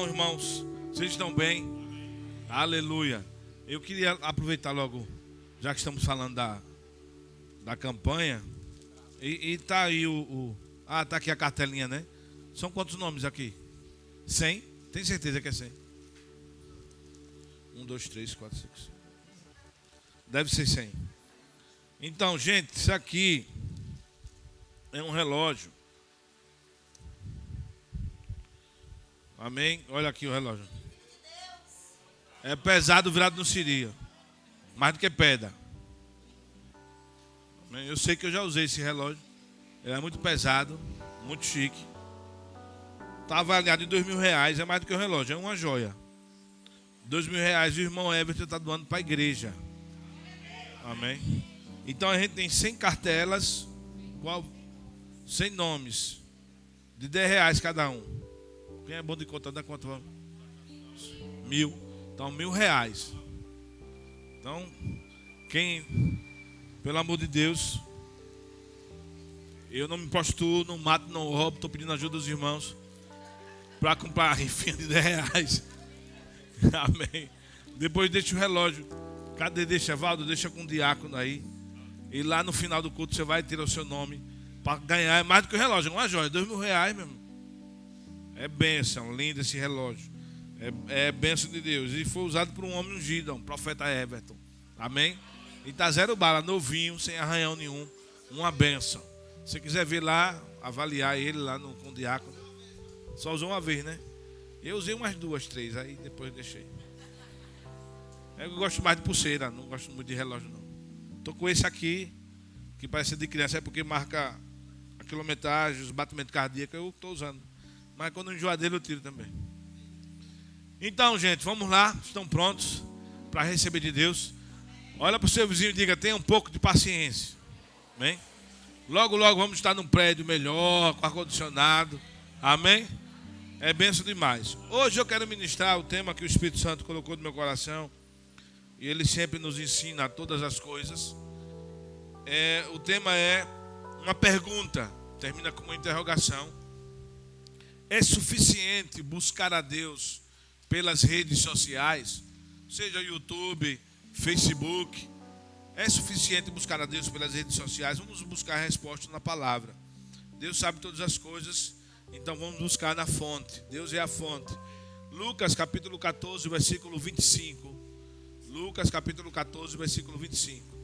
Irmãos, vocês estão bem? Aleluia. Eu queria aproveitar logo, já que estamos falando da campanha, e tá aí tá aqui a cartelinha, né? São quantos nomes aqui? 100? Tem certeza que é 100? 1, 2, 3, 4, 5, 6. Deve ser 100. Então, gente, isso aqui é um relógio. Amém? Olha aqui o relógio. É pesado, virado no siri. Mais do que pedra. Amém? Eu sei que eu já usei esse relógio. Ele é muito pesado, muito chique. Está avaliado em R$2.000. É mais do que um relógio, é uma joia. R$2.000 o irmão Everton está doando para a igreja. Amém? Então a gente tem 100 cartelas, 100 nomes, de R$10 cada um. Quem é bom de conta, dá quanto? 1.000. Então, R$1.000. Então, quem, pelo amor de Deus, eu não me prostituo, não mato, não roubo. Estou pedindo ajuda dos irmãos para comprar a rifinha de R$10. Amém. Depois deixa o relógio. Cadê? Deixa, Valdo? Deixa com o diácono aí. E lá no final do culto você vai ter o seu nome. Para ganhar é mais do que o relógio, é uma joia. R$2.000 mesmo. É bênção, lindo esse relógio. É bênção de Deus. E foi usado por um homem ungido, um profeta Everton. Amém? E tá 0 bala, novinho, sem arranhão nenhum. Uma bênção. Se você quiser ver lá, avaliar ele lá com o diácono. Só usou uma vez, né? Eu usei umas 2, 3, aí depois deixei. Eu gosto mais de pulseira, não gosto muito de relógio não. Tô com esse aqui, que parece ser de criança, é porque marca a quilometragem, os batimentos cardíacos, eu tô usando. Mas quando eu enjoar dele eu tiro também. Então, gente, vamos lá. Estão prontos para receber de Deus? Olha para o seu vizinho e diga: tenha um pouco de paciência. Amém? Logo, logo vamos estar num prédio melhor, com ar-condicionado. Amém? É bênção demais. Hoje eu quero ministrar o tema que o Espírito Santo colocou no meu coração. E ele sempre nos ensina todas as coisas. O tema é uma pergunta. Termina com uma interrogação. É suficiente buscar a Deus pelas redes sociais, seja YouTube, Facebook? É suficiente buscar a Deus pelas redes sociais? Vamos buscar a resposta na palavra. Deus sabe todas as coisas, então vamos buscar na fonte. Deus é a fonte. Lucas capítulo 14, versículo 25. Lucas capítulo 14, versículo 25.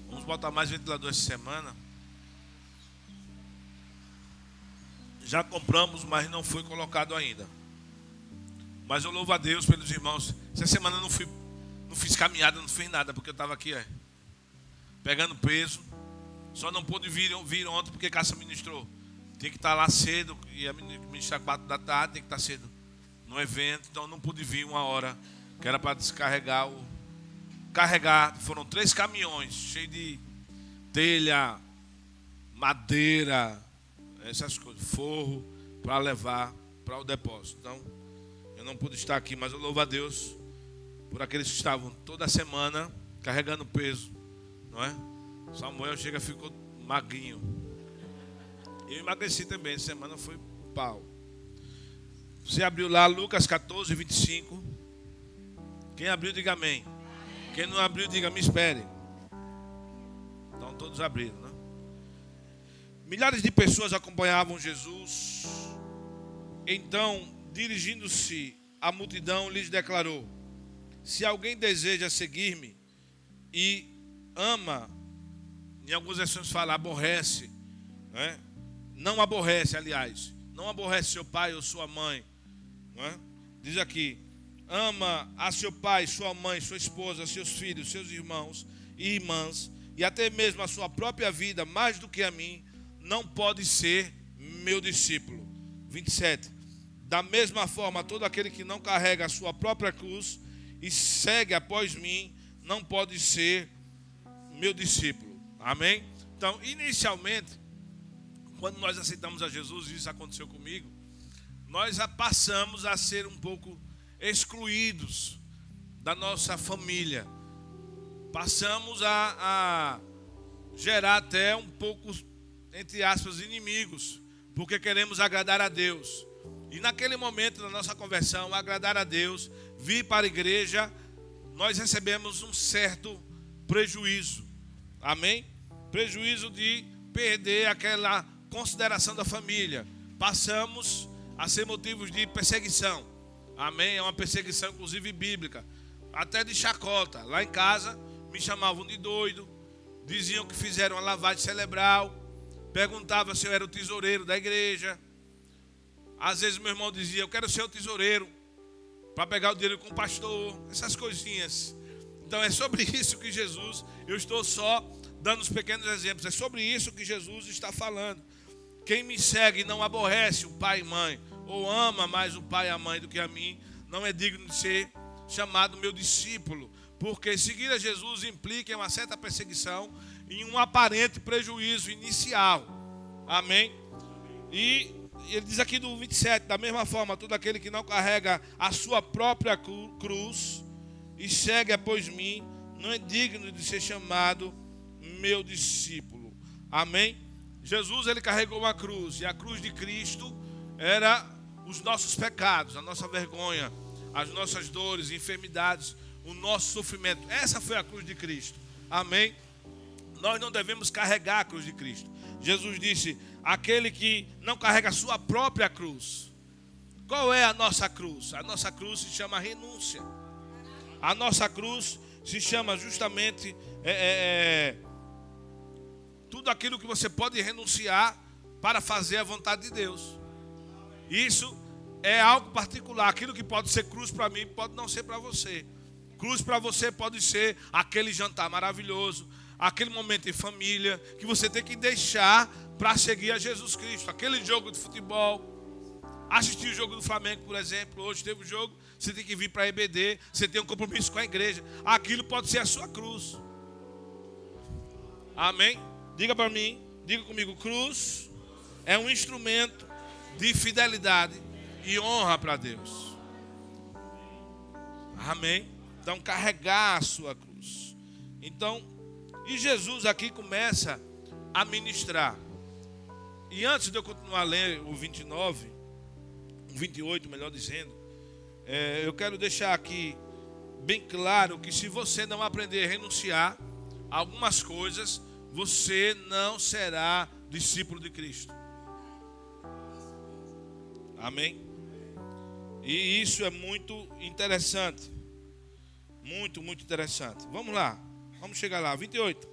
Vamos botar mais ventilador essa semana. Já compramos, mas não foi colocado ainda. Mas eu louvo a Deus pelos irmãos. Essa semana eu não fiz caminhada, não fiz nada, porque eu estava aqui pegando peso. Só não pude vir ontem porque Cássia ministrou. Tem que estar lá cedo, ia ministrar 4 da tarde, tem que estar cedo no evento. Então não pude vir uma hora, que era para descarregar carregar. Foram 3 caminhões cheios de telha, madeira, essas coisas, forro, para levar para o depósito. Então, eu não pude estar aqui, mas eu louvo a Deus por aqueles que estavam toda semana carregando peso, não é? Samuel ficou magrinho. Eu emagreci também, essa semana foi o pau. Você abriu lá Lucas 14, 25. Quem abriu, diga amém. Quem não abriu, diga me espere. Então todos abriram, né? Milhares de pessoas acompanhavam Jesus. Então, dirigindo-se à multidão, lhes declarou: se alguém deseja seguir-me e ama, em algumas versões fala aborrece, né? Não aborrece, aliás, não aborrece seu pai ou sua mãe, né? Diz aqui: ama a seu pai, sua mãe, sua esposa, seus filhos, seus irmãos e irmãs, e até mesmo a sua própria vida, mais do que a mim, não pode ser meu discípulo. 27. Da mesma forma, todo aquele que não carrega a sua própria cruz e segue após mim, não pode ser meu discípulo. Amém? Então, inicialmente, quando nós aceitamos a Jesus, e isso aconteceu comigo, nós passamos a ser um pouco excluídos da nossa família. Passamos a gerar até um pouco entre aspas, inimigos, porque queremos agradar a Deus. E naquele momento da nossa conversão, agradar a Deus, vir para a igreja, nós recebemos um certo prejuízo. Amém? Prejuízo de perder aquela consideração da família. Passamos a ser motivos de perseguição. Amém? É uma perseguição inclusive bíblica. Até de chacota. Lá em casa me chamavam de doido. Diziam que fizeram uma lavagem cerebral. Perguntavam se eu era o tesoureiro da igreja. Às vezes meu irmão dizia: eu quero ser o tesoureiro para pegar o dinheiro com o pastor. Essas coisinhas. Então é sobre isso que Jesus, eu estou só dando os pequenos exemplos, é sobre isso que Jesus está falando. Quem me segue e não aborrece o pai e mãe, ou ama mais o pai e a mãe do que a mim, não é digno de ser chamado meu discípulo. Porque seguir a Jesus implica em uma certa perseguição e um aparente prejuízo inicial. Amém? E ele diz aqui no 27, da mesma forma, todo aquele que não carrega a sua própria cruz e segue após mim, não é digno de ser chamado meu discípulo. Amém? Jesus, ele carregou uma cruz, e a cruz de Cristo era os nossos pecados, a nossa vergonha, as nossas dores, enfermidades, o nosso sofrimento. Essa foi a cruz de Cristo. Amém? Nós não devemos carregar a cruz de Cristo. Jesus disse: aquele que não carrega a sua própria cruz. Qual é a nossa cruz? A nossa cruz se chama renúncia. A nossa cruz se chama justamente tudo aquilo que você pode renunciar para fazer a vontade de Deus. Isso é algo particular. Aquilo que pode ser cruz para mim pode não ser para você. Cruz para você pode ser aquele jantar maravilhoso, aquele momento em família que você tem que deixar para seguir a Jesus Cristo. Aquele jogo de futebol, assistir o jogo do Flamengo, por exemplo. Hoje teve o jogo, você tem que vir para a EBD, você tem um compromisso com a igreja. Aquilo pode ser a sua cruz. Amém? Diga para mim, diga comigo: cruz é um instrumento de fidelidade e honra para Deus. Amém? Então, carregar a sua cruz. Então, e Jesus aqui começa a ministrar. E antes de eu continuar a ler o 29, o 28, melhor dizendo, eu quero deixar aqui bem claro que se você não aprender a renunciar a algumas coisas, você não será discípulo de Cristo. Amém? E isso é muito interessante. Muito, muito interessante. Vamos lá. Vamos chegar lá. 28.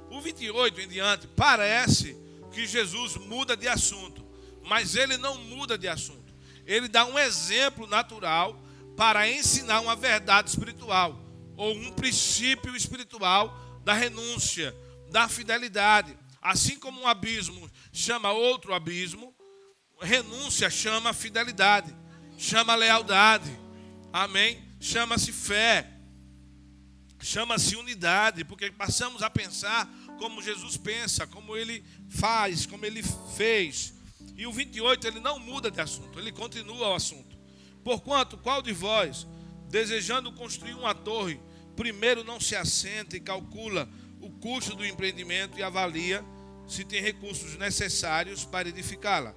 O 28 em diante parece que Jesus muda de assunto. Mas ele não muda de assunto. Ele dá um exemplo natural para ensinar uma verdade espiritual. Ou um princípio espiritual da renúncia, da fidelidade. Assim como um abismo chama outro abismo, renúncia chama fidelidade, chama lealdade. Amém? Chama-se fé. Chama-se unidade, porque passamos a pensar como Jesus pensa, como ele faz, como ele fez. E o 28 ele não muda de assunto, ele continua o assunto. Porquanto, qual de vós, desejando construir uma torre, primeiro não se assenta e calcula o custo do empreendimento e avalia se tem recursos necessários para edificá-la?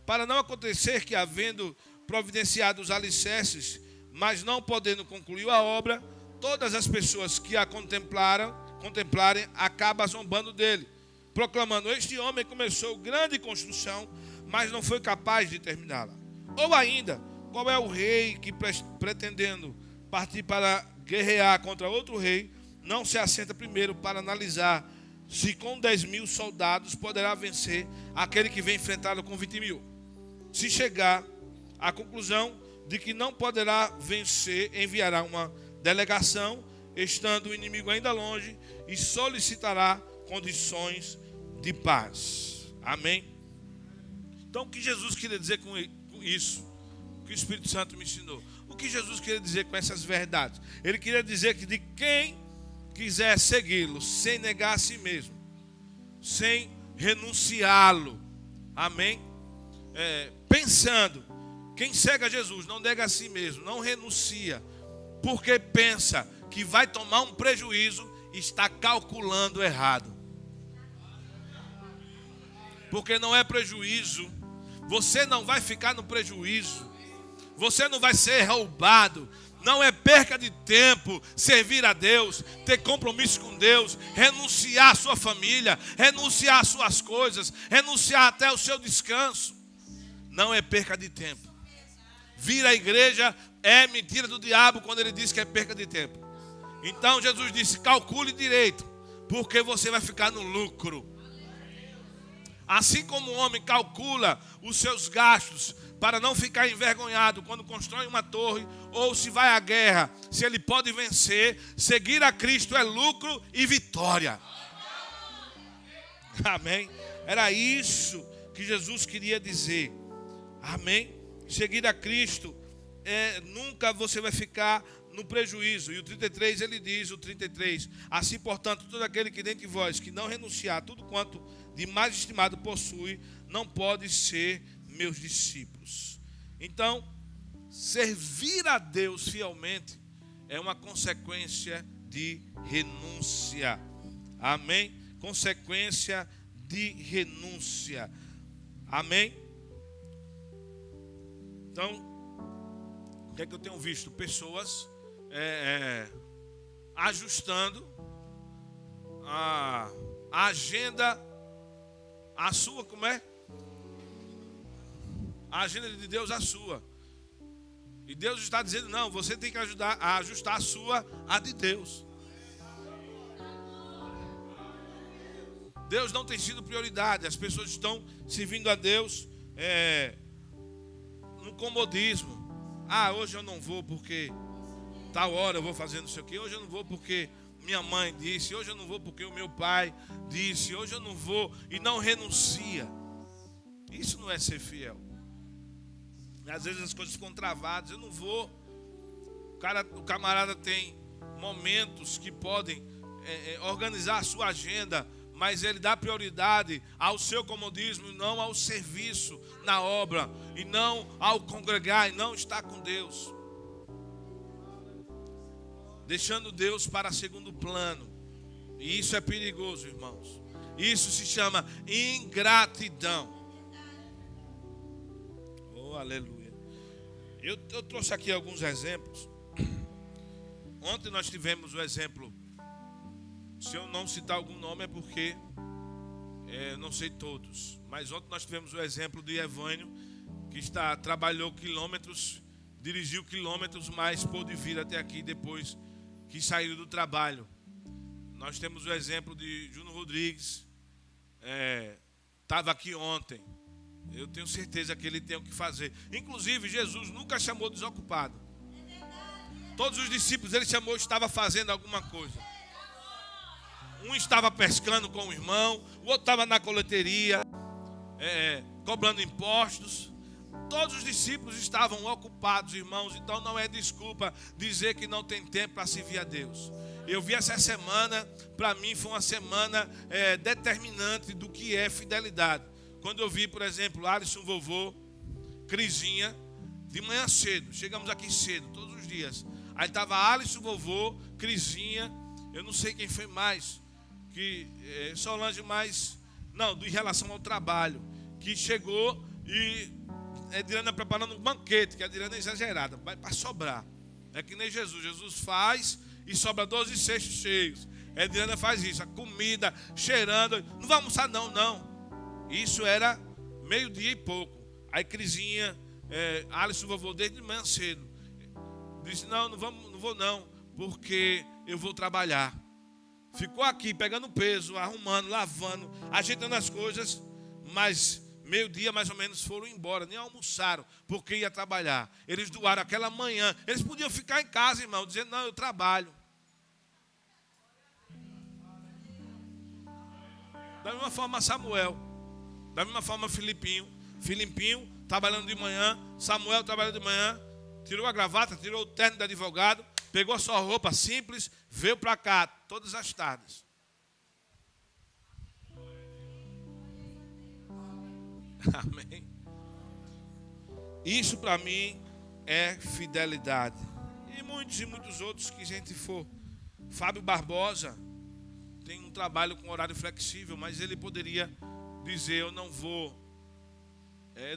Para não acontecer que, havendo providenciado os alicerces, mas não podendo concluir a obra, todas as pessoas que a contemplarem acabam zombando dele, proclamando: este homem começou grande construção, mas não foi capaz de terminá-la. Ou ainda, qual é o rei que, pretendendo partir para guerrear contra outro rei, não se assenta primeiro para analisar se com 10.000 soldados poderá vencer aquele que vem enfrentá-lo com 20.000? Se chegar à conclusão de que não poderá vencer, enviará uma delegação, estando o inimigo ainda longe, e solicitará condições de paz. Amém? Então, o que Jesus queria dizer com isso? O que o Espírito Santo me ensinou? O que Jesus queria dizer com essas verdades? Ele queria dizer que de quem quiser segui-lo, sem negar a si mesmo, sem renunciá-lo, amém? Pensando, quem segue a Jesus não nega a si mesmo, não renuncia, porque pensa que vai tomar um prejuízo, está calculando errado. porque não é prejuízo. Você não vai ficar no prejuízo. Você não vai ser roubado. Não é perca de tempo servir a Deus, ter compromisso com Deus, renunciar à sua família, renunciar às suas coisas, renunciar até ao seu descanso. Não é perca de tempo. Vir à igreja é mentira do diabo quando ele diz que é perca de tempo. Então Jesus disse: calcule direito, porque você vai ficar no lucro. Assim como o homem calcula os seus gastos para não ficar envergonhado quando constrói uma torre ou se vai à guerra, se ele pode vencer, seguir a Cristo é lucro e vitória. Amém? Era isso que Jesus queria dizer. Amém? Seguir a Cristo, nunca você vai ficar no prejuízo. E o 33 ele diz, o 33: assim, portanto, todo aquele que dentre vós que não renunciar a tudo quanto de mais estimado possui, não pode ser meus discípulos. Então, servir a Deus fielmente é uma consequência de renúncia. Amém? Consequência de renúncia. Amém? Então, o que é que eu tenho visto? Pessoas ajustando a agenda, a sua, como é? A agenda de Deus à sua. E Deus está dizendo: não, você tem que ajudar a ajustar a sua à de Deus. Deus não tem sido prioridade. As pessoas estão servindo a Deus no comodismo. Ah, hoje eu não vou porque tal hora eu vou fazer não sei o quê. Hoje eu não vou porque minha mãe disse. Hoje eu não vou porque o meu pai disse. Hoje eu não vou, e não renuncia. Isso não é ser fiel. Às vezes as coisas ficam travadas. Eu não vou. O camarada tem momentos que podem organizar a sua agenda, mas ele dá prioridade ao seu comodismo e não ao serviço na obra, e não ao congregar, e não estar com Deus, deixando Deus para segundo plano. E isso é perigoso, irmãos. Isso se chama ingratidão. Oh, aleluia. Eu trouxe aqui alguns exemplos. Ontem nós tivemos o exemplo. Se eu não citar algum nome é porque não sei todos. Mas ontem nós tivemos o exemplo de Evânio, que trabalhou quilômetros, dirigiu quilômetros, mas pôde vir até aqui depois que saiu do trabalho. Nós temos o exemplo de Júnior Rodrigues, estava aqui ontem. Eu tenho certeza que ele tem o que fazer. Inclusive, Jesus nunca chamou desocupado. Todos os discípulos ele chamou, estava fazendo alguma coisa. Um estava pescando com o irmão, o outro estava na coleteria, cobrando impostos. Todos os discípulos estavam ocupados, irmãos. Então não é desculpa dizer que não tem tempo para servir a Deus. Eu vi essa semana, para mim foi uma semana determinante do que é fidelidade. Quando eu vi, por exemplo, Alisson, vovô, Crisinha, de manhã cedo, chegamos aqui cedo, todos os dias. Aí estava Alisson, vovô, Crisinha, eu não sei quem foi mais, que Solange mais, não, em relação ao trabalho, que chegou e a Adriana preparando um banquete, que a Adriana é exagerada, vai para sobrar. É que nem Jesus faz e sobra 12 cestos cheios. A Adriana faz isso, a comida cheirando, não vai almoçar não. Isso era meio-dia e pouco. Aí Crisinha, Alisson, vovô, desde de manhã cedo, disse: não vou não, porque eu vou trabalhar. Ficou aqui pegando peso, arrumando, lavando, ajeitando as coisas, mas meio-dia mais ou menos foram embora, nem almoçaram, porque ia trabalhar. Eles doaram aquela manhã. Eles podiam ficar em casa, irmão, dizendo: não, eu trabalho. Da mesma forma Samuel, da mesma forma Filipinho trabalhando de manhã, Samuel trabalhando de manhã, tirou a gravata, tirou o terno de advogado, pegou a sua roupa simples, veio para cá, todas as tardes. Amém. Isso para mim é fidelidade. E muitos outros que a gente for. Fábio Barbosa tem um trabalho com horário flexível, mas ele poderia dizer, eu não vou.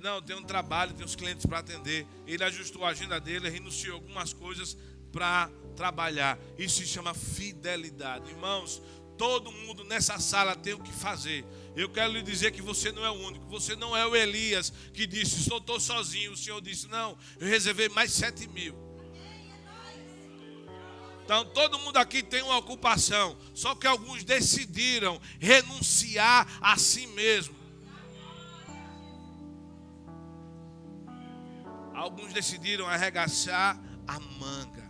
Não, tem um trabalho, tem uns clientes para atender. Ele ajustou a agenda dele, renunciou algumas coisas para trabalhar. Isso se chama fidelidade. Irmãos, todo mundo nessa sala tem o que fazer. Eu quero lhe dizer que você não é o único. Você não é o Elias que disse, estou sozinho. O Senhor disse, não, eu reservei mais 7.000. Então todo mundo aqui tem uma ocupação. Só que alguns decidiram renunciar a si mesmo. Alguns decidiram arregaçar a manga.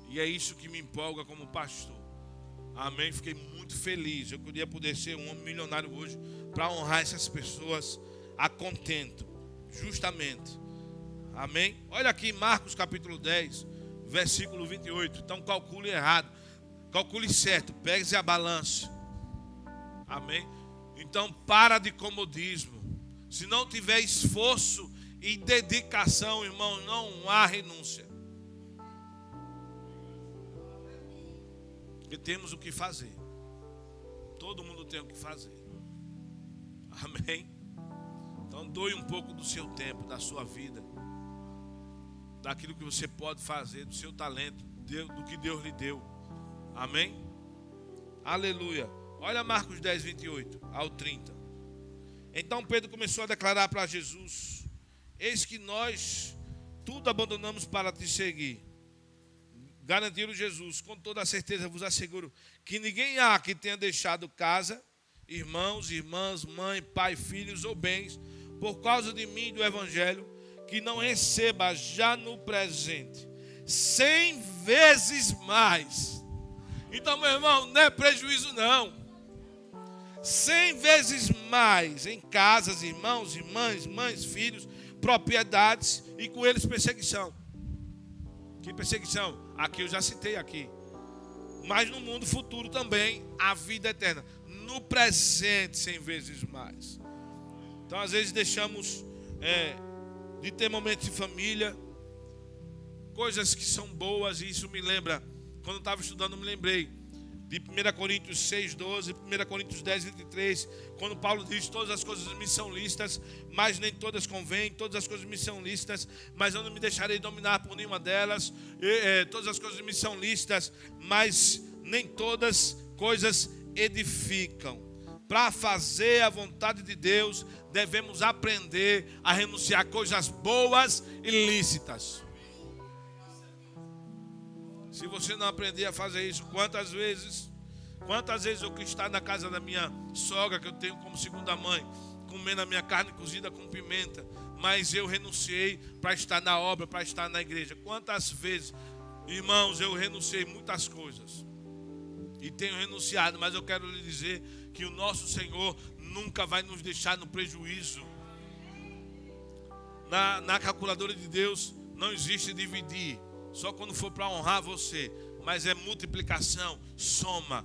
E é isso que me empolga como pastor. Amém? Fiquei muito feliz. Eu queria poder ser um homem milionário hoje para honrar essas pessoas a contento. Justamente. Amém? Olha aqui Marcos capítulo 10, versículo 28. Então calcule errado. Calcule certo. Pegue a balança. Amém? Então para de comodismo. Se não tiver esforço e dedicação, irmão, não há renúncia. Porque temos o que fazer. Todo mundo tem o que fazer. Amém? Então doe um pouco do seu tempo, da sua vida, daquilo que você pode fazer, do seu talento, do que Deus lhe deu. Amém? Aleluia. Olha Marcos 10, 28 ao 30. Então Pedro começou a declarar para Jesus: eis que nós tudo abandonamos para te seguir. Garantiram Jesus, com toda a certeza vos asseguro que ninguém há que tenha deixado casa, irmãos, irmãs, mãe, pai, filhos ou bens, por causa de mim e do evangelho, que não receba já no presente 100 vezes mais. Então, meu irmão, não é prejuízo não. 100 vezes mais em casas, irmãos, irmãs, mães, filhos, propriedades e com eles perseguição. Que perseguição? Aqui eu já citei aqui. Mas no mundo futuro também a vida eterna. No presente 100 vezes mais. Então às vezes deixamos de ter momentos de família, coisas que são boas, e isso me lembra, quando eu estava estudando, me lembrei de 1 Coríntios 6, 12, 1 Coríntios 10, 23, quando Paulo diz, todas as coisas me são lícitas, mas nem todas convêm, todas as coisas me são lícitas, mas eu não me deixarei dominar por nenhuma delas, todas as coisas me são lícitas, mas nem todas coisas edificam. Para fazer a vontade de Deus, devemos aprender a renunciar a coisas boas e lícitas. Se você não aprender a fazer isso, quantas vezes eu quis estar na casa da minha sogra, que eu tenho como segunda mãe, comendo a minha carne cozida com pimenta, mas eu renunciei para estar na obra, para estar na igreja. Quantas vezes, irmãos, eu renunciei muitas coisas e tenho renunciado, mas eu quero lhe dizer que o nosso Senhor nunca vai nos deixar no prejuízo. Na calculadora de Deus não existe dividir, só quando for para honrar você, mas é multiplicação, soma.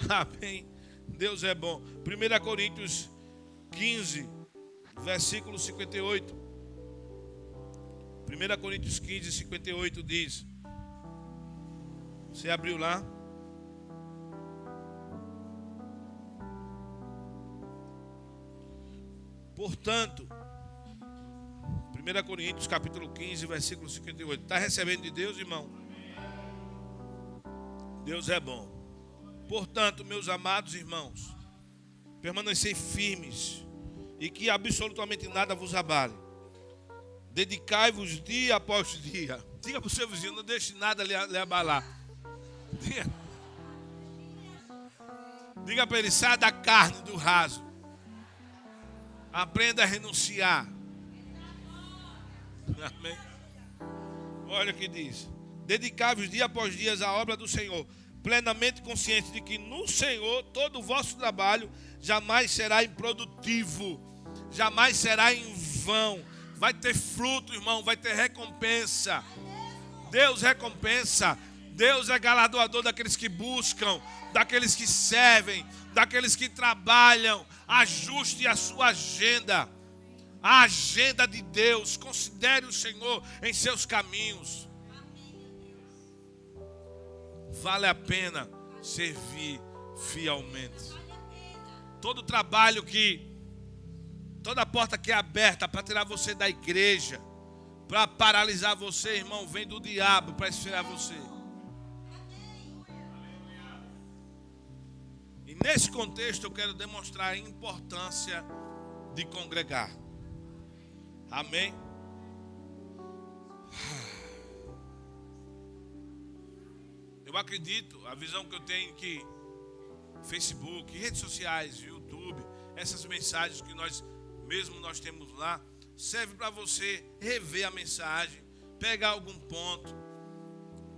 Amém? Deus é bom. 1 Coríntios 15, versículo 58. 1 Coríntios 15, 58 diz. Você abriu lá? Portanto, 1 Coríntios capítulo 15, versículo 58. Está recebendo de Deus, irmão? Deus é bom. Portanto, meus amados irmãos, permanecei firmes e que absolutamente nada vos abale. Dedicai-vos dia após dia. Diga para o seu vizinho, não deixe nada lhe abalar. Diga para ele, saia da carne, do raso. Aprenda a renunciar. Amém. Olha o que diz: dedicai-vos dia após dia à obra do Senhor, plenamente consciente de que no Senhor todo o vosso trabalho jamais será improdutivo, jamais será em vão. Vai ter fruto, irmão, vai ter recompensa. Deus recompensa. Deus é galardoador daqueles que buscam, daqueles que servem, daqueles que trabalham. Ajuste a sua agenda. A agenda de Deus. Considere o Senhor em seus caminhos. Vale a pena servir fielmente. todo trabalho toda porta que é aberta para tirar você da igreja, para paralisar você, irmão, vem do diabo para esfriar você. E nesse contexto eu quero demonstrar a importância de congregar. Amém? Eu acredito, a visão que eu tenho que Facebook, redes sociais, YouTube, essas mensagens que nós temos lá, serve para você rever a mensagem, pegar algum ponto,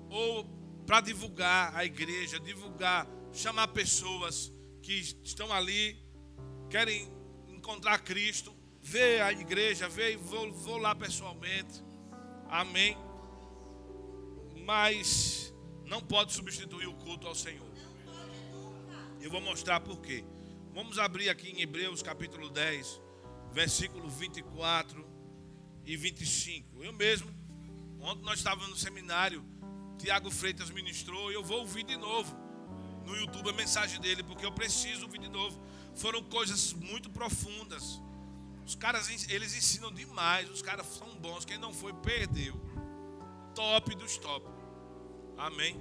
ou para divulgar a igreja, chamar pessoas que estão ali, querem encontrar Cristo, ver a igreja, vou lá pessoalmente, amém? Mas não pode substituir o culto ao Senhor. Eu vou mostrar por quê. Vamos abrir aqui em Hebreus capítulo 10, versículo 24 e 25. Eu mesmo, ontem nós estávamos no seminário, Tiago Freitas ministrou, e eu vou ouvir de novo no YouTube a mensagem dele, porque eu preciso ouvir de novo. Foram coisas muito profundas. Os caras, eles ensinam demais, os caras são bons, quem não foi, perdeu. Top dos top. Amém?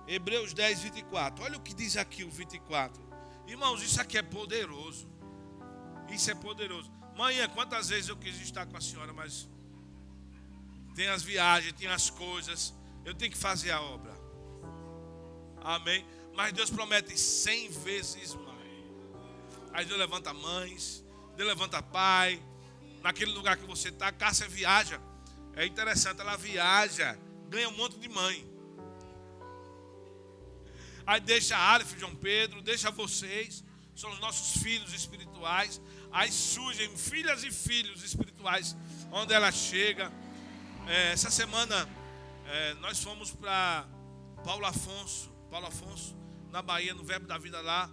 Hebreus 10, 24. Olha o que diz aqui o 24. Irmãos, isso aqui é poderoso. Isso é poderoso. Manhã, quantas vezes eu quis estar com a senhora, mas tem as viagens, tem as coisas, eu tenho que fazer a obra. Amém? Mas Deus promete 100 vezes mais. Aí Deus levanta mães, Deus levanta pai. Naquele lugar que você está, Cássia viaja. É interessante, ela viaja, ganha um monte de mãe. Aí deixa a Aleph, João Pedro, deixa vocês, são os nossos filhos espirituais. Aí surgem filhas e filhos espirituais, onde ela chega. Essa semana nós fomos para Paulo Afonso, na Bahia, no Verbo da Vida lá.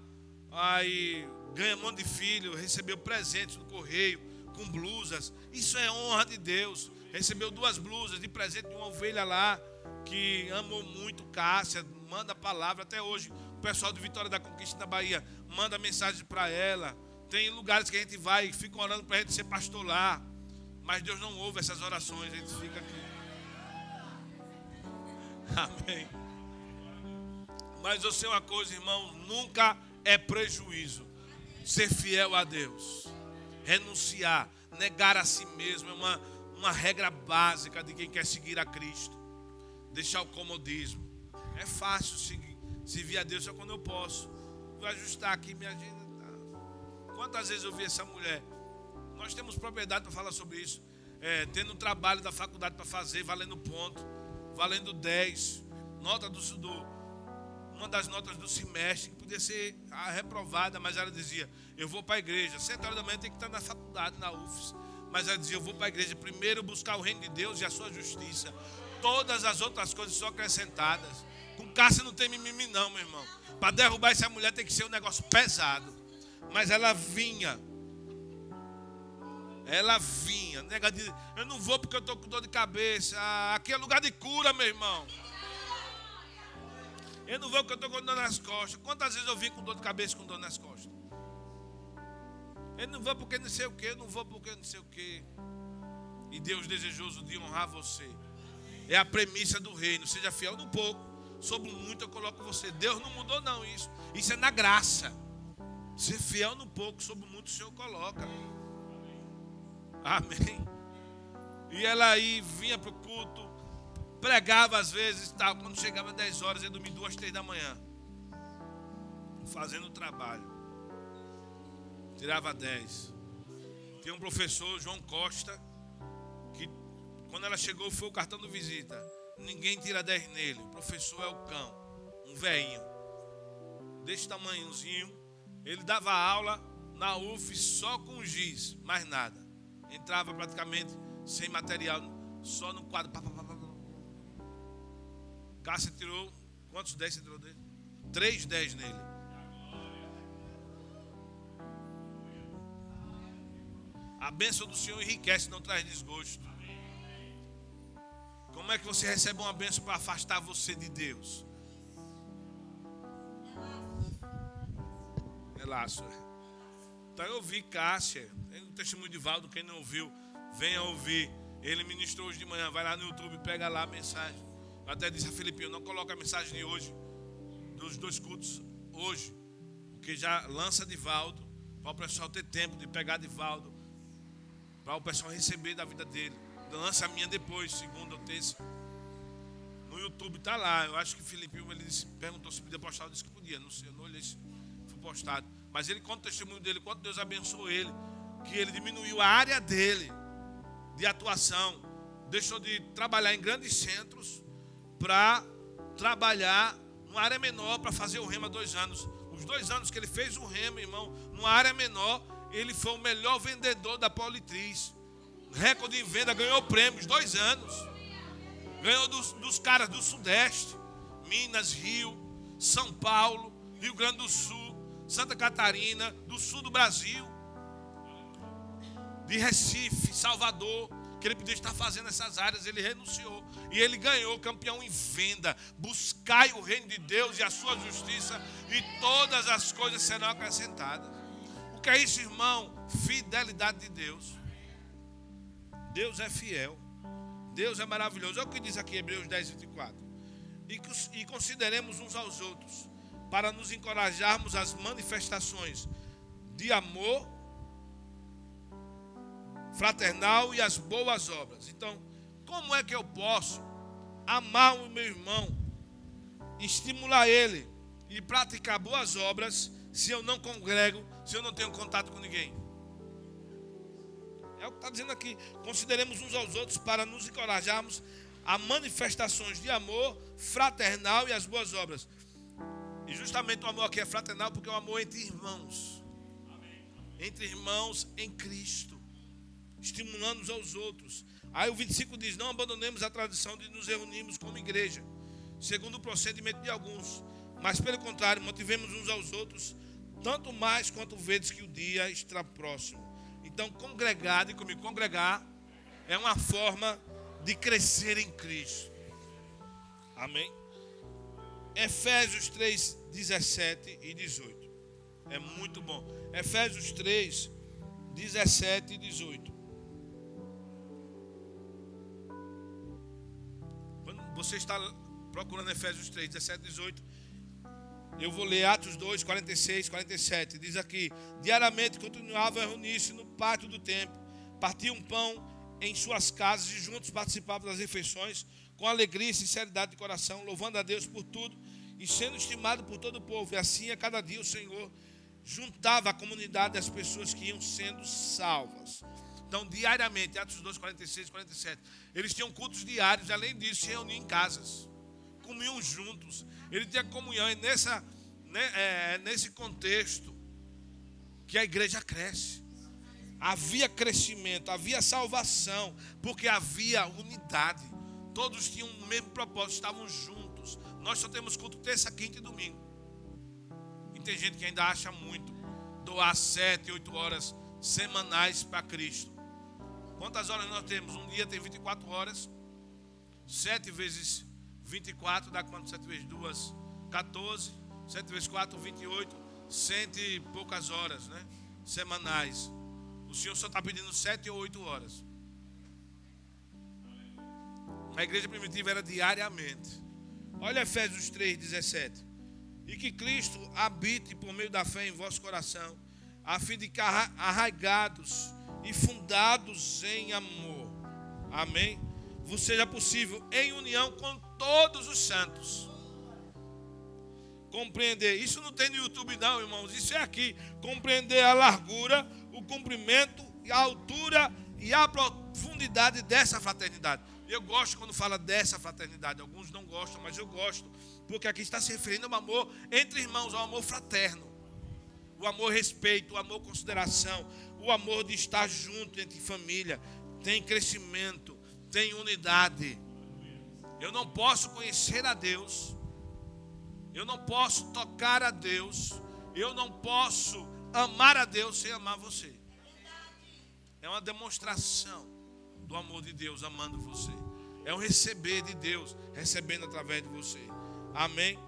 Aí ganha um monte de filho, recebeu presentes no correio, com blusas. Isso é honra de Deus. Recebeu 2 blusas de presente de uma ovelha lá, que amou muito Cássia, manda a palavra até hoje. O pessoal de Vitória da Conquista da Bahia manda mensagem para ela. Tem lugares que a gente vai e fica orando para a gente ser pastor lá, mas Deus não ouve essas orações, a gente fica aqui. Amém. Mas eu sei uma coisa, irmão, nunca é prejuízo ser fiel a Deus, renunciar, negar a si mesmo, é uma regra básica de quem quer seguir a Cristo. Deixar o comodismo. É fácil servir a Deus só quando eu posso. Vou ajustar aqui minha agenda. Quantas vezes eu vi essa mulher? Nós temos propriedade para falar sobre isso. Tendo um trabalho da faculdade para fazer, valendo ponto, valendo 10. Uma das notas do semestre, que podia ser reprovada, mas ela dizia, eu vou para a igreja. 7 horas da manhã tem que estar na faculdade, na UFES. Mas ela dizia, eu vou para a igreja primeiro buscar o reino de Deus e a sua justiça. Todas as outras coisas são acrescentadas. Com Cássia não tem mimimi não, meu irmão. Para derrubar essa mulher tem que ser um negócio pesado. Mas ela vinha. Eu não vou porque eu estou com dor de cabeça. Aqui é lugar de cura, meu irmão. Eu não vou porque eu estou com dor nas costas. Quantas vezes eu vim com dor de cabeça, com dor nas costas? Eu não vou porque não sei o que, eu não vou porque não sei o que. E Deus desejoso de honrar você. É a premissa do reino. Seja fiel no pouco, sobre muito eu coloco você. Deus não mudou não isso. Isso é na graça. Ser fiel no pouco, sobre muito o Senhor coloca. Amém. E ela aí vinha para o culto, pregava às vezes, quando chegava 10 horas, ia dormir 2, 3 da manhã, fazendo o trabalho. Tirava 10. Tem um professor, João Costa, que quando ela chegou foi o cartão de visita. Ninguém tira 10 nele. O professor é o cão, um velhinho, desse tamanhozinho. Ele dava aula na UF só com giz, mais nada. Entrava praticamente sem material, só no quadro. Cássia tirou, quantos 10 você tirou dele? 3 10 nele. A bênção do Senhor enriquece, não traz desgosto. Como é que você recebe uma bênção para afastar você de Deus? É laço. Então eu ouvi Cássia, tem um testemunho de Valdo, quem não ouviu, venha ouvir. Ele ministrou hoje de manhã, vai lá no YouTube, pega lá a mensagem. Eu até disse a Felipinho, não coloca a mensagem de hoje, dos 2 cultos hoje, porque já lança de Valdo, para o pessoal ter tempo de pegar de Valdo, para o pessoal receber da vida dele. Lança a minha depois, segunda ou terça. No YouTube está lá. Eu acho que o Felipinho, ele perguntou se podia postar, eu disse que podia. Não sei, eu não olhei se foi postado. Mas ele conta o testemunho dele, quanto Deus abençoou ele, que ele diminuiu a área dele de atuação, deixou de trabalhar em grandes centros para trabalhar numa área menor, para fazer o Rema 2 anos. Os 2 anos que ele fez o Rema, irmão, numa área menor, ele foi o melhor vendedor da Politriz. Recorde em venda, ganhou prêmios, 2 anos. Ganhou dos caras do Sudeste, Minas, Rio, São Paulo, Rio Grande do Sul, Santa Catarina, do sul do Brasil, de Recife, Salvador, que ele podia estar fazendo essas áreas, ele renunciou. E ele ganhou campeão em venda. Buscai o reino de Deus e a sua justiça, e todas as coisas serão acrescentadas. O que é isso, irmão? Fidelidade de Deus. Deus é fiel. Deus é maravilhoso. É o que diz aqui Hebreus 10, 24. E consideremos uns aos outros, para nos encorajarmos às manifestações de amor fraternal e as boas obras. Então, como é que eu posso amar o meu irmão, estimular ele e praticar boas obras se eu não congrego, se eu não tenho contato com ninguém? É o que está dizendo aqui. Consideremos uns aos outros para nos encorajarmos a manifestações de amor fraternal e as boas obras. E justamente o amor aqui é fraternal porque é o amor entre irmãos. Entre irmãos em Cristo. Estimulando uns aos outros. Aí o 25 diz: não abandonemos a tradição de nos reunirmos como igreja, segundo o procedimento de alguns, mas pelo contrário, motivemos uns aos outros, tanto mais quanto vedes que o dia está próximo. Então, congregar, diga comigo, congregar é uma forma de crescer em Cristo. Amém? Efésios 3, 17 e 18. É muito bom. Efésios 3, 17 e 18. Quando você está procurando Efésios 3, 17 e 18, eu vou ler Atos 2, 46, 47. Diz aqui: diariamente continuavam a reunir-se no pátio do templo, partiam pão em suas casas e juntos participavam das refeições com alegria e sinceridade de coração, louvando a Deus por tudo e sendo estimado por todo o povo. E assim a cada dia o Senhor juntava a comunidade das pessoas que iam sendo salvas. Então, diariamente, Atos 2, 46, 47, eles tinham cultos diários, além disso, se reuniam em casas, comiam juntos. Ele tinha comunhão, e nesse contexto que a igreja cresce. Havia crescimento, havia salvação, porque havia unidade. Todos tinham o mesmo propósito, estavam juntos. Nós só temos culto terça, quinta e domingo. E tem gente que ainda acha muito doar 7, 8 horas semanais para Cristo. Quantas horas nós temos? Um dia tem 24 horas. 7 vezes 24 dá quanto? 7 vezes 2, 14. 7 vezes 4, 28. 100 e poucas horas, né? Semanais. O Senhor só está pedindo 7 ou 8 horas. A igreja primitiva era diariamente. Olha Efésios 3, 17. E que Cristo habite por meio da fé em vosso coração, a fim de que arraigados e fundados em amor, amém, vos seja possível, em união com todos os santos, compreender. Isso não tem no YouTube não, irmãos. Isso é aqui. Compreender a largura, o comprimento, a altura e a profundidade dessa fraternidade. Eu gosto quando fala dessa fraternidade. Alguns não gostam, mas eu gosto, porque aqui está se referindo ao amor entre irmãos, ao amor fraterno, o amor respeito, o amor consideração, o amor de estar junto entre família. Tem crescimento, tem unidade. Eu não posso conhecer a Deus, eu não posso tocar a Deus, eu não posso amar a Deus sem amar você. É uma demonstração do amor de Deus amando você. É um receber de Deus recebendo através de você. Amém?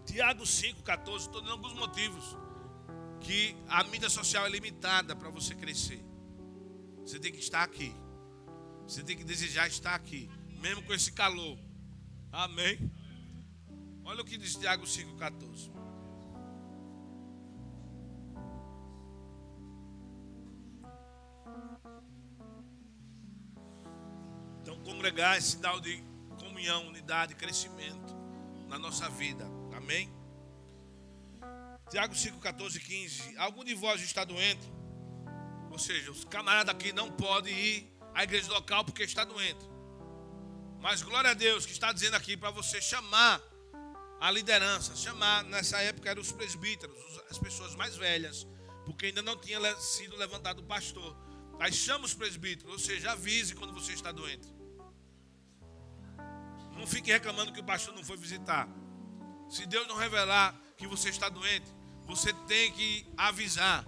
Tiago 5,14, estou dando alguns motivos que a mídia social é limitada para você crescer. Você tem que estar aqui. Você tem que desejar estar aqui, mesmo com esse calor. Amém? Olha o que diz Tiago 5,14. Então, congregar é sinal de comunhão, unidade, crescimento na nossa vida. Amém? Tiago 5,14 e 15. Algum de vós está doente? Ou seja, os camaradas aqui não podem ir à igreja local porque está doente. Mas glória a Deus que está dizendo aqui para você chamar a liderança. Chamar, nessa época eram os presbíteros, as pessoas mais velhas, porque ainda não tinha sido levantado o pastor. Aí chama os presbíteros, ou seja, avise quando você está doente. Não fique reclamando que o pastor não foi visitar. Se Deus não revelar que você está doente, você tem que avisar.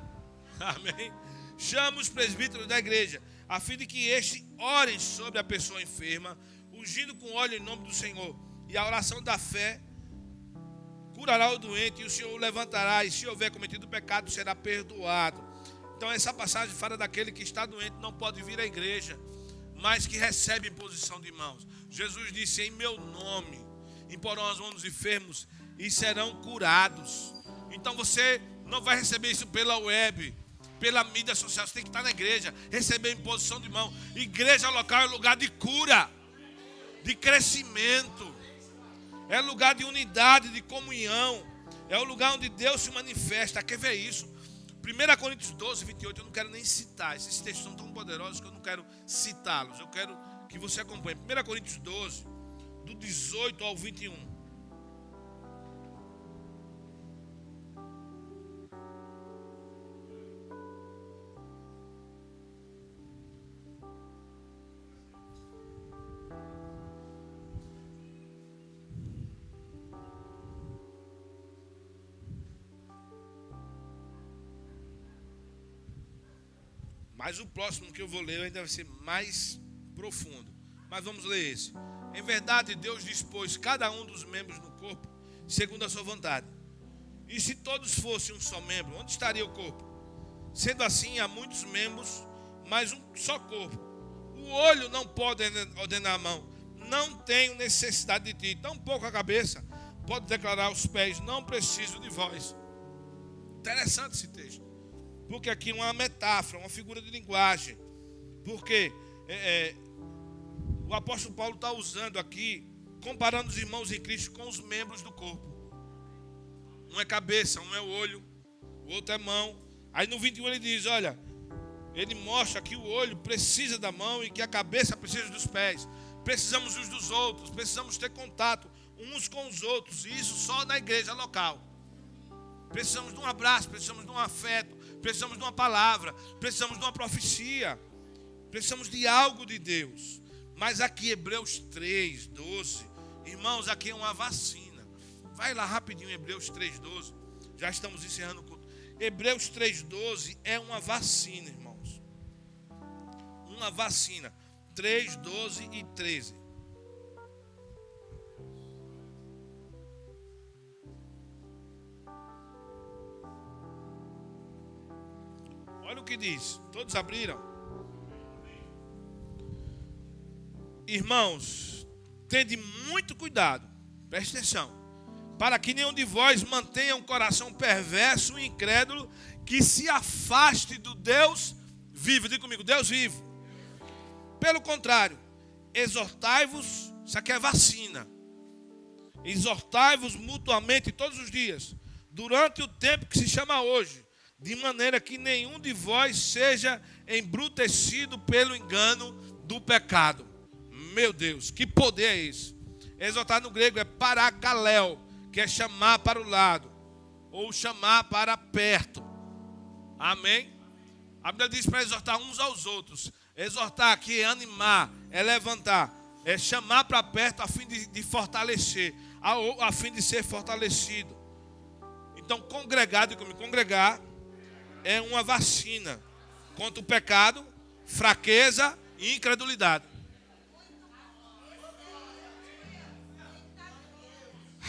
Amém? Chama os presbíteros da igreja, a fim de que estes orem sobre a pessoa enferma, ungindo com óleo em nome do Senhor. E a oração da fé curará o doente, e o Senhor o levantará, e se houver cometido pecado, será perdoado. Então essa passagem fala daquele que está doente, não pode vir à igreja, mas que recebe imposição de mãos. Jesus disse: em meu nome imporão as mãos dos enfermos e serão curados. Então você não vai receber isso pela web, pela mídia social. Você tem que estar na igreja, receber imposição de mão. Igreja local é lugar de cura, de crescimento, é lugar de unidade, de comunhão, é o lugar onde Deus se manifesta. Quer ver isso? 1 Coríntios 12, 28, eu não quero nem citar. Esses textos são tão poderosos que eu não quero citá-los. Eu quero que você acompanhe. 1 Coríntios 12, do 18 ao 21. Mas o próximo que eu vou ler ainda vai ser mais profundo. Mas vamos ler esse. Em verdade, Deus dispôs cada um dos membros do corpo segundo a sua vontade. E se todos fossem um só membro, onde estaria o corpo? Sendo assim, há muitos membros, mas um só corpo. O olho não pode ordenar a mão: não tenho necessidade de ti. Tampouco a cabeça pode declarar aos pés: não preciso de vós. Interessante esse texto. Porque aqui é uma metáfora, uma figura de linguagem. Porque o apóstolo Paulo está usando aqui, comparando os irmãos em Cristo com os membros do corpo. Um é cabeça, um é o olho, o outro é mão. Aí no 21 ele diz, olha, ele mostra que o olho precisa da mão e que a cabeça precisa dos pés. Precisamos uns dos outros, precisamos ter contato uns com os outros. E isso só na igreja local. Precisamos de um abraço, precisamos de um afeto, precisamos de uma palavra, precisamos de uma profecia, precisamos de algo de Deus. Mas aqui Hebreus 3, 12, irmãos, aqui é uma vacina. Vai lá rapidinho, Hebreus 3, 12, já estamos encerrando o culto. Hebreus 3, 12 é uma vacina, irmãos. Uma vacina. 3, 12 e 13. Olha o que diz. Todos abriram? Irmãos, tende muito cuidado, preste atenção, para que nenhum de vós mantenha um coração perverso e incrédulo, que se afaste do Deus vivo. Diga comigo, Deus vivo. Pelo contrário, exortai-vos, isso aqui é vacina, exortai-vos mutuamente todos os dias, durante o tempo que se chama hoje, de maneira que nenhum de vós seja embrutecido pelo engano do pecado. Meu Deus, que poder é esse? Exortar no grego é parakaleo, que é chamar para o lado, ou chamar para perto. Amém? A Bíblia diz para exortar uns aos outros. Exortar aqui é animar, é levantar, é chamar para perto a fim de fortalecer, a fim de ser fortalecido. Então, congregado, como congregar, é uma vacina contra o pecado, fraqueza e incredulidade.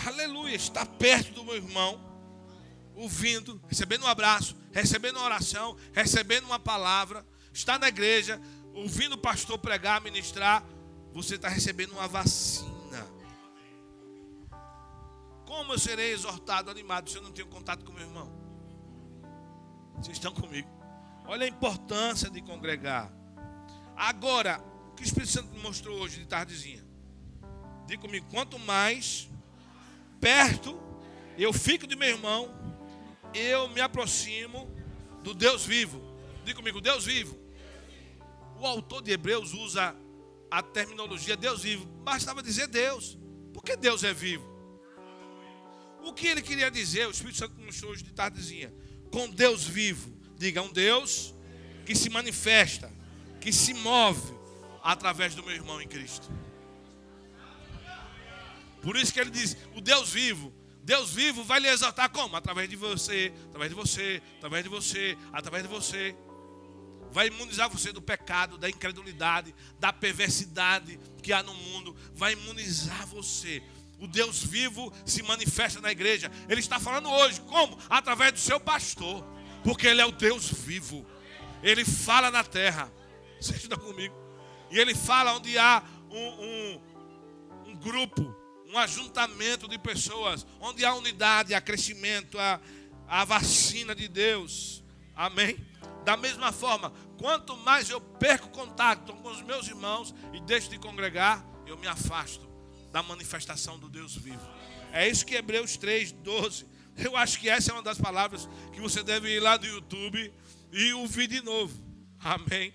aleluia, estar perto do meu irmão, ouvindo, recebendo um abraço, recebendo uma oração, recebendo uma palavra, estar na igreja, ouvindo o pastor pregar, ministrar, você está recebendo uma vacina. Como eu serei exortado, animado, se eu não tenho contato com meu irmão? Vocês estão comigo? Olha a importância de congregar. Agora, o que o Espírito Santo me mostrou hoje de tardezinha? Diga comigo, quanto mais perto eu fico de meu irmão, eu me aproximo do Deus vivo. Diga comigo, Deus vivo. O autor de Hebreus usa a terminologia Deus vivo. Bastava dizer Deus, porque Deus é vivo. O que ele queria dizer, o Espírito Santo me mostrou hoje de tardezinha, com Deus vivo. Diga, um Deus que se manifesta, que se move através do meu irmão em Cristo. Por isso que ele diz, o Deus vivo vai lhe exaltar como? Através de você, através de você, através de você, através de você. Vai imunizar você do pecado, da incredulidade, da perversidade que há no mundo. Vai imunizar você. O Deus vivo se manifesta na igreja. Ele está falando hoje, como? Através do seu pastor. Porque ele é o Deus vivo. Ele fala na terra. Vocês estão comigo? E ele fala onde há um grupo, um ajuntamento de pessoas, onde há unidade, há crescimento, há vacina de Deus. Amém? Da mesma forma, quanto mais eu perco contato com os meus irmãos e deixo de congregar, eu me afasto da manifestação do Deus vivo. É isso que Hebreus 3:12. Eu acho que essa é uma das palavras que você deve ir lá do YouTube e ouvir de novo. Amém?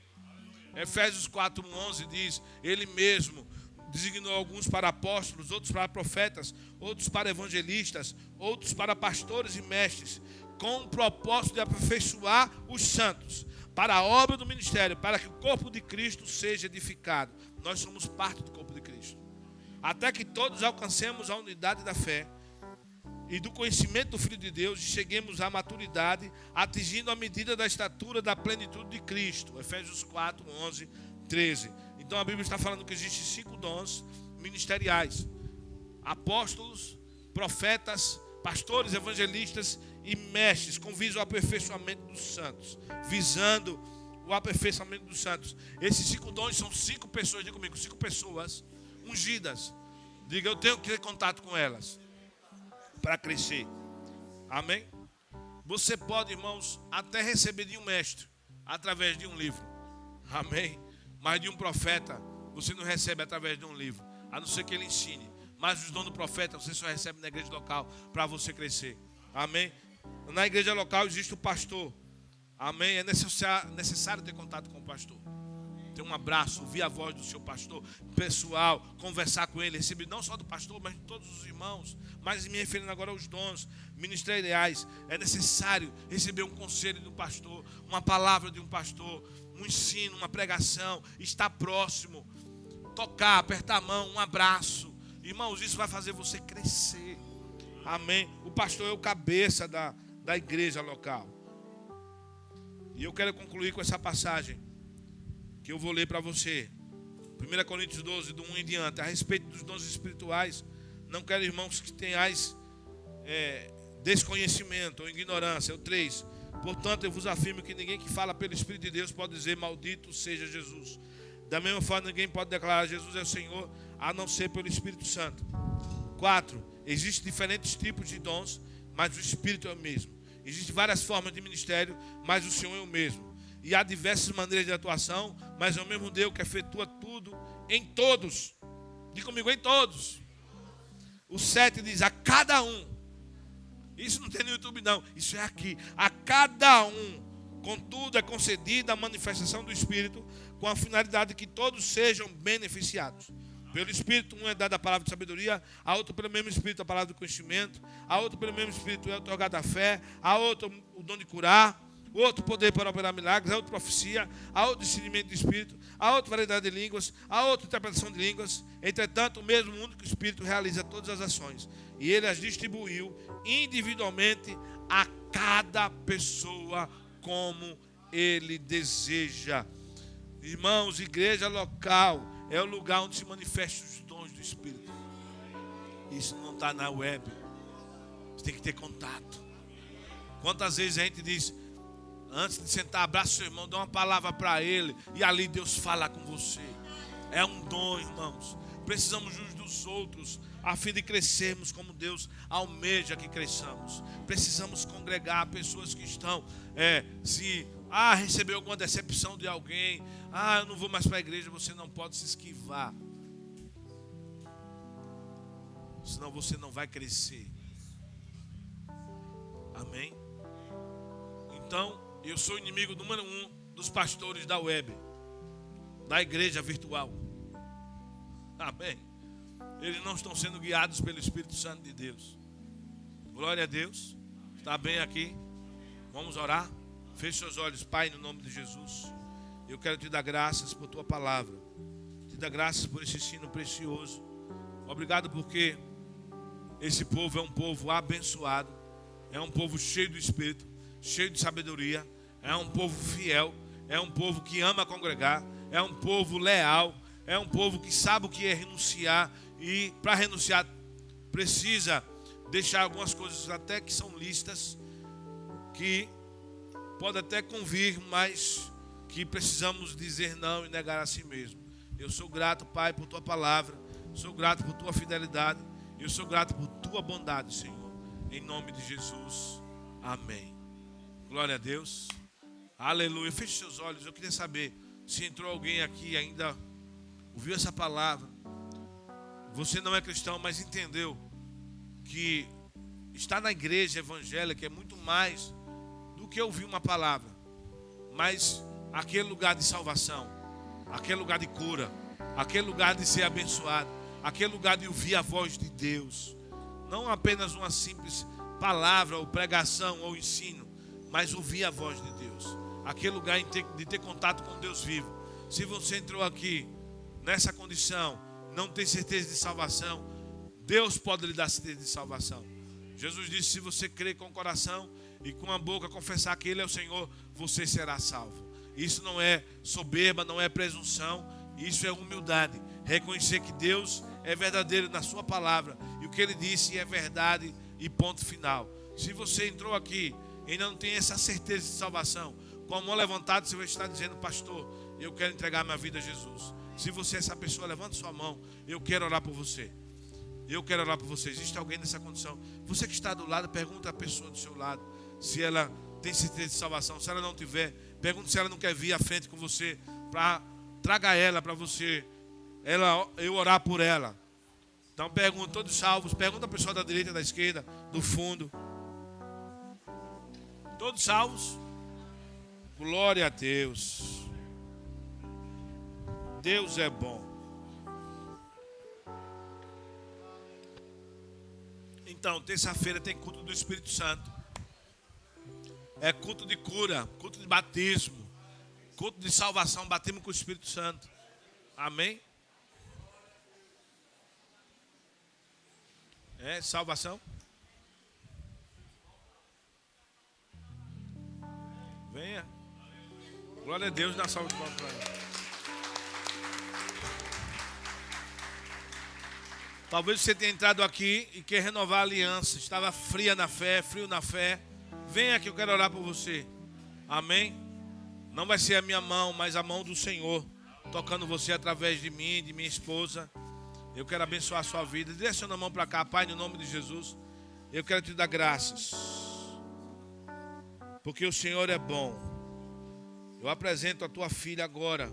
Efésios 4:11 diz, ele mesmo designou alguns para apóstolos, outros para profetas, outros para evangelistas, outros para pastores e mestres, com o propósito de aperfeiçoar os santos, para a obra do ministério, para que o corpo de Cristo seja edificado. Nós somos parte do corpo de Cristo. Até que todos alcancemos a unidade da fé e do conhecimento do Filho de Deus e cheguemos à maturidade, atingindo a medida da estatura da plenitude de Cristo. Efésios 4:11-13. Então a Bíblia está falando que existem 5 dons ministeriais: apóstolos, profetas, pastores, evangelistas e mestres, com viso ao aperfeiçoamento dos santos, visando o aperfeiçoamento dos santos. Esses 5 dons são 5 pessoas, diga comigo, 5 pessoas ungidas. Diga, eu tenho que ter contato com elas para crescer. Amém? Você pode, irmãos, até receber de um mestre através de um livro. Amém? Mas de um profeta você não recebe através de um livro, a não ser que ele ensine. Mas os dons do profeta você só recebe na igreja local para você crescer. Amém? Na igreja local existe o pastor. Amém? É necessário ter contato com o pastor. Ter um abraço, ouvir a voz do seu pastor pessoal, conversar com ele, receber não só do pastor, mas de todos os irmãos. Mas me referindo agora aos dons ministeriais, é necessário receber um conselho do pastor, uma palavra de um pastor, um ensino, uma pregação, estar próximo, tocar, apertar a mão, um abraço. Irmãos, isso vai fazer você crescer. Amém? O pastor é o cabeça da igreja local. E eu quero concluir com essa passagem que eu vou ler para você. 1 Coríntios 12, do 1 em diante. A respeito dos dons espirituais, não quero, irmãos, que tenhais desconhecimento ou ignorância. O 3. Portanto, eu vos afirmo que ninguém que fala pelo Espírito de Deus pode dizer maldito seja Jesus. Da mesma forma, ninguém pode declarar Jesus é o Senhor, a não ser pelo Espírito Santo. 4. Existem diferentes tipos de dons, mas o Espírito é o mesmo. Existem várias formas de ministério, mas o Senhor é o mesmo. E há diversas maneiras de atuação, mas é o mesmo Deus que efetua tudo em todos. Diga comigo, em todos. O 7 diz, a cada um. Isso não tem no YouTube não, isso é aqui. A cada um, contudo, é concedida a manifestação do Espírito, com a finalidade de que todos sejam beneficiados. Pelo Espírito, um é dado a palavra de sabedoria, a outro pelo mesmo Espírito a palavra do conhecimento, a outro pelo mesmo Espírito é otorgada a fé, a outro o dom de curar, outro poder para operar milagres, a outro profecia, a outro discernimento de espírito, a outro variedade de línguas, a outro interpretação de línguas. Entretanto, o mesmo único Espírito realiza todas as ações, e ele as distribuiu individualmente a cada pessoa como ele deseja. Irmãos, igreja local é o lugar onde se manifestam os dons do Espírito. Isso não está na web. Você tem que ter contato. Quantas vezes a gente diz, antes de sentar, abraça o seu irmão, dá uma palavra para ele, e ali Deus fala com você. É um dom, irmãos. Precisamos uns dos outros, a fim de crescermos como Deus almeja que cresçamos. Precisamos congregar pessoas que estão, recebeu alguma decepção de alguém, eu não vou mais para a igreja, você não pode se esquivar. Senão você não vai crescer. Amém? Então, eu sou inimigo número 1 dos pastores da web, da igreja virtual. Amém? Eles não estão sendo guiados pelo Espírito Santo de Deus. Glória a Deus. Está bem aqui? Vamos orar? Feche seus olhos, Pai, no nome de Jesus. Eu quero te dar graças por tua palavra. Te dar graças por esse ensino precioso. Obrigado porque esse povo é um povo abençoado. É um povo cheio do Espírito, cheio de sabedoria. É um povo fiel. É um povo que ama congregar. É um povo leal. É um povo que sabe o que é renunciar. E para renunciar precisa deixar algumas coisas até que são listas, que pode até convir, mas que precisamos dizer não e negar a si mesmo. Eu sou grato, Pai, por tua palavra. Sou grato por tua fidelidade. Eu sou grato por tua bondade, Senhor. Em nome de Jesus. Amém. Glória a Deus. Aleluia. Feche seus olhos. Eu queria saber se entrou alguém aqui e ainda ouviu essa palavra. Você não é cristão, mas entendeu que estar na igreja evangélica é muito mais do que ouvir uma palavra, mas aquele lugar de salvação, aquele lugar de cura, aquele lugar de ser abençoado, aquele lugar de ouvir a voz de Deus. Não apenas uma simples palavra ou pregação ou ensino, mas ouvir a voz de Deus. Aquele lugar de ter contato com Deus vivo. Se você entrou aqui nessa condição, não tem certeza de salvação, Deus pode lhe dar certeza de salvação. Jesus disse, se você crer com o coração e com a boca confessar que Ele é o Senhor, você será salvo. Isso não é soberba, não é presunção, isso é humildade. Reconhecer que Deus é verdadeiro na sua palavra e o que Ele disse é verdade e ponto final. Se você entrou aqui e ainda não tem essa certeza de salvação, com a mão levantada você vai estar dizendo, pastor, eu quero entregar minha vida a Jesus. Se você é essa pessoa, levanta sua mão. Eu quero orar por você. Eu quero orar por você. Existe alguém nessa condição? Você que está do lado, pergunta à pessoa do seu lado se ela tem certeza de salvação. Se ela não tiver, pergunta se ela não quer vir à frente com você, traga ela para você, eu orar por ela. Então pergunta, todos salvos. Pergunta a pessoa da direita, da esquerda, do fundo. Todos salvos? Glória a Deus. Deus é bom. Então, terça-feira tem culto do Espírito Santo. É culto de cura, culto de batismo, culto de salvação, batismo com o Espírito Santo. Amém? É salvação? Venha. Glória a Deus, dá salva de palmas para ele. Talvez você tenha entrado aqui e quer renovar a aliança. Estava frio na fé. Venha que eu quero orar por você. Amém? Não vai ser a minha mão, mas a mão do Senhor tocando você através de mim, de minha esposa. Eu quero abençoar a sua vida. Direciona a mão para cá, Pai, no nome de Jesus. Eu quero te dar graças, porque o Senhor é bom. Eu apresento a tua filha agora,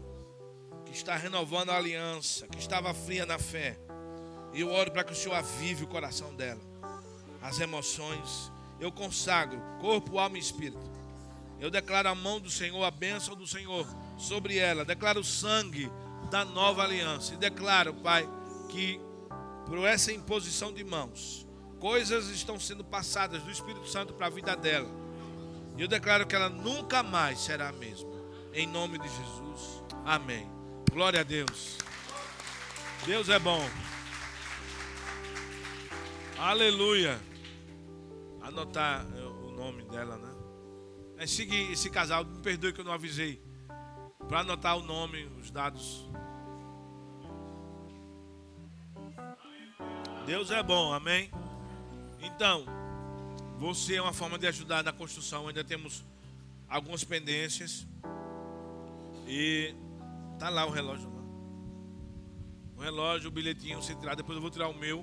que está renovando a aliança, que estava fria na fé. E eu oro para que o Senhor avive o coração dela, as emoções. Eu consagro corpo, alma e espírito. Eu declaro a mão do Senhor, a bênção do Senhor sobre ela. Declaro o sangue da nova aliança. E declaro, Pai, que por essa imposição de mãos, coisas estão sendo passadas do Espírito Santo para a vida dela. E eu declaro que ela nunca mais será a mesma. Em nome de Jesus. Amém. Glória a Deus. Deus é bom. Aleluia. Anotar o nome dela, né? É seguir esse casal. Me perdoe que eu não avisei. Para anotar o nome, os dados. Deus é bom, amém? Então, você é uma forma de ajudar na construção. Ainda temos algumas pendências. E tá lá o relógio. O relógio, o bilhetinho, você tirar. Depois eu vou tirar o meu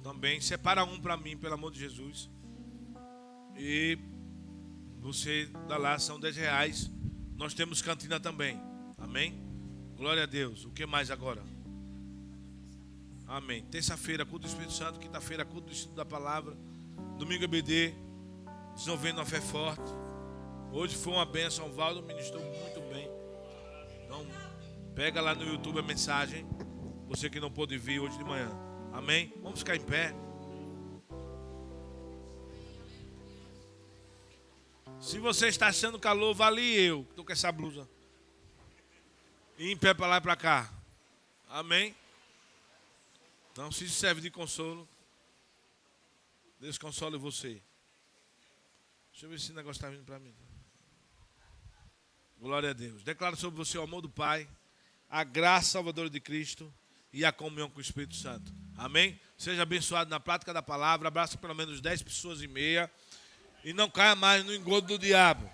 também. Separa um para mim, pelo amor de Jesus. E você dá lá, são R$10. Nós temos cantina também. Amém? Glória a Deus. O que mais agora? Amém. Terça-feira, culto do Espírito Santo. Quinta-feira, culto do estudo da palavra. Domingo EBD. Desenvolvendo a fé forte. Hoje foi uma bênção. O Valdo ministrou muito bem. Então, pega lá no YouTube a mensagem. Você que não pôde vir hoje de manhã. Amém? Vamos ficar em pé. Se você está achando calor, vale eu. Estou com essa blusa. E em pé para lá e para cá. Amém? Então, se serve de consolo, Deus console você. Deixa eu ver se esse negócio está vindo para mim. Glória a Deus. Declaro sobre você o amor do Pai, a graça salvadora de Cristo e a comunhão com o Espírito Santo. Amém? Seja abençoado na prática da palavra. Abraça pelo menos 10 pessoas e meia. E não caia mais no engodo do diabo.